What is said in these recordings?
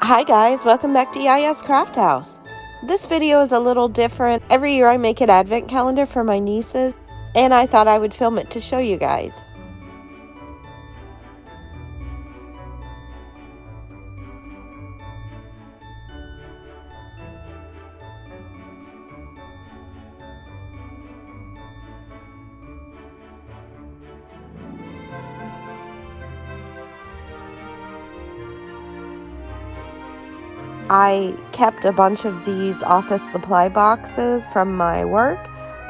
Hi guys, welcome back to Yaya's Craft House. This video is a little different. Every year I make an advent calendar for my nieces, and I thought I would film it to show you guys. I kept a bunch of these office supply boxes from my work,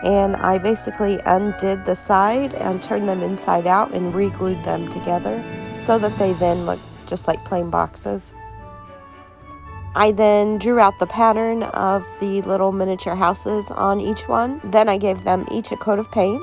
and I basically undid the side and turned them inside out and re-glued them together so that they then look just like plain boxes. I then drew out the pattern of the little miniature houses on each one. Then I gave them each a coat of paint.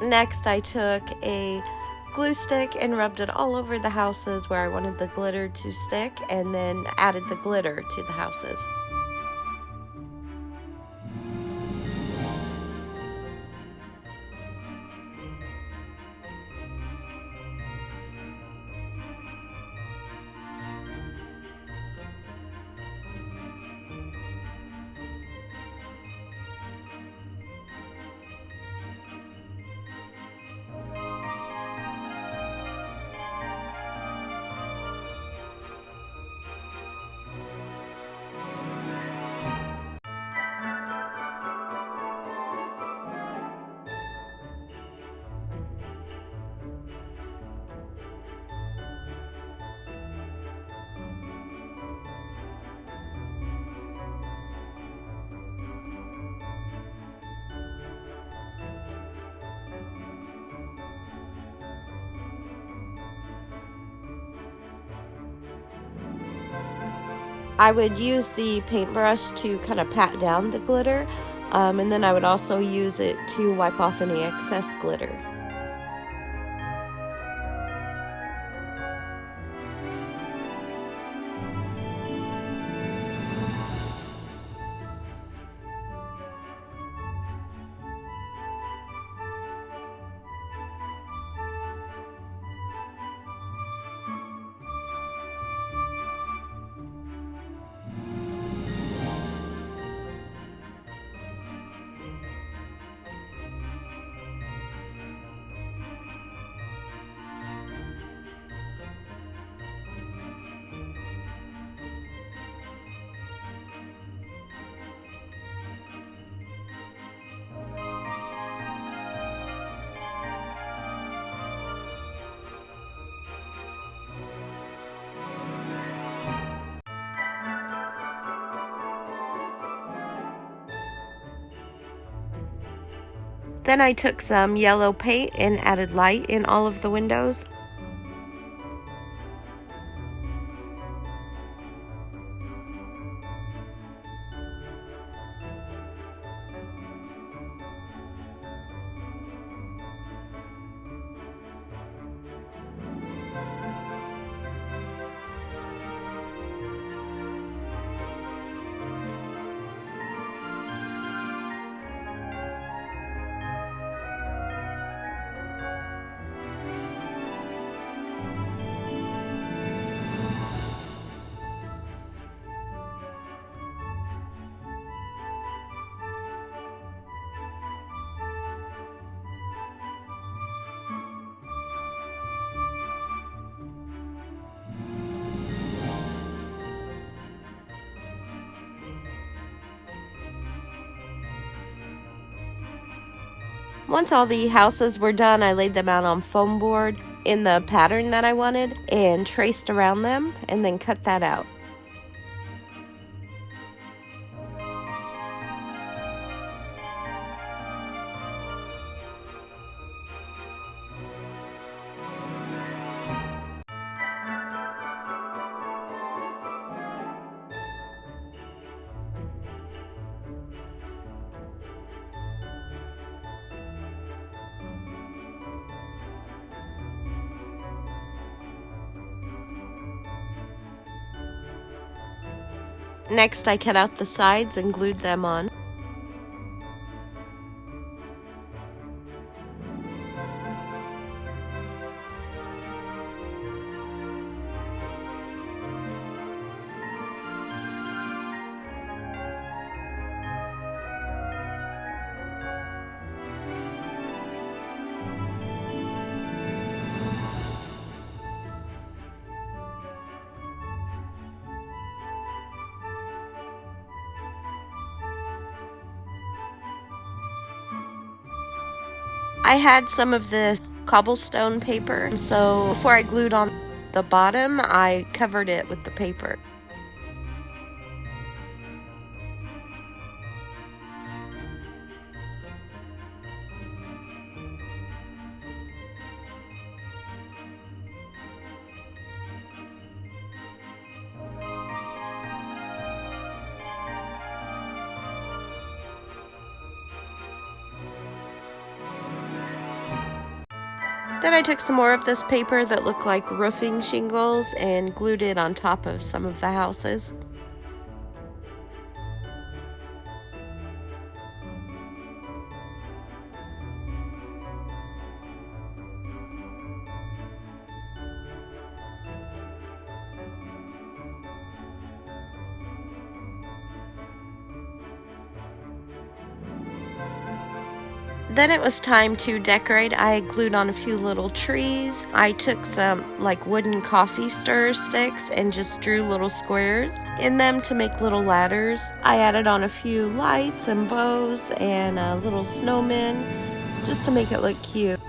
Next, I took a glue stick and rubbed it all over the houses where I wanted the glitter to stick, and then added the glitter to the houses. I would use the paintbrush to kind of pat down the glitter, and then I would also use it to wipe off any excess glitter. Then I took some yellow paint and added light in all of the windows. Once all the houses were done, I laid them out on foam board in the pattern that I wanted and traced around them and then cut that out. Next, I cut out the sides and glued them on. I had some of this cobblestone paper, so before I glued on the bottom, I covered it with the paper. Then I took some more of this paper that looked like roofing shingles and glued it on top of some of the houses. Then it was time to decorate. I glued on a few little trees. I took some like wooden coffee stir sticks and just drew little squares in them to make little ladders. I added on a few lights and bows and a little snowman just to make it look cute.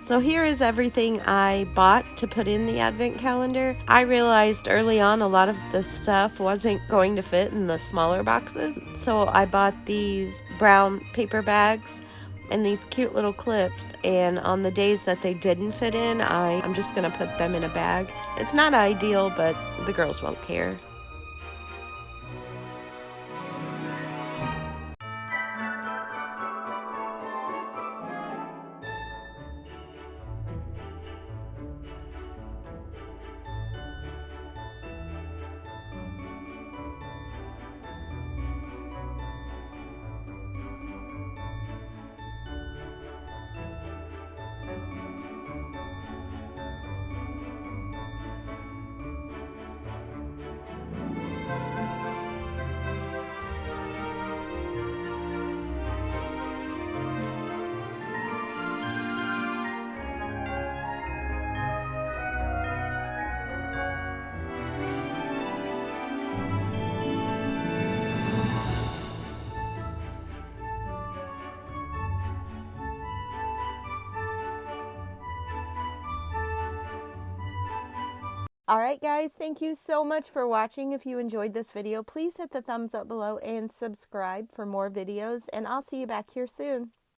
So here is everything I bought to put in the advent calendar. I realized early on a lot of the stuff wasn't going to fit in the smaller boxes. So I bought these brown paper bags and these cute little clips, and on the days that they didn't fit in, I'm just gonna put them in a bag. It's not ideal, but the girls won't care. Alright guys, thank you so much for watching. If you enjoyed this video, please hit the thumbs up below and subscribe for more videos, and I'll see you back here soon.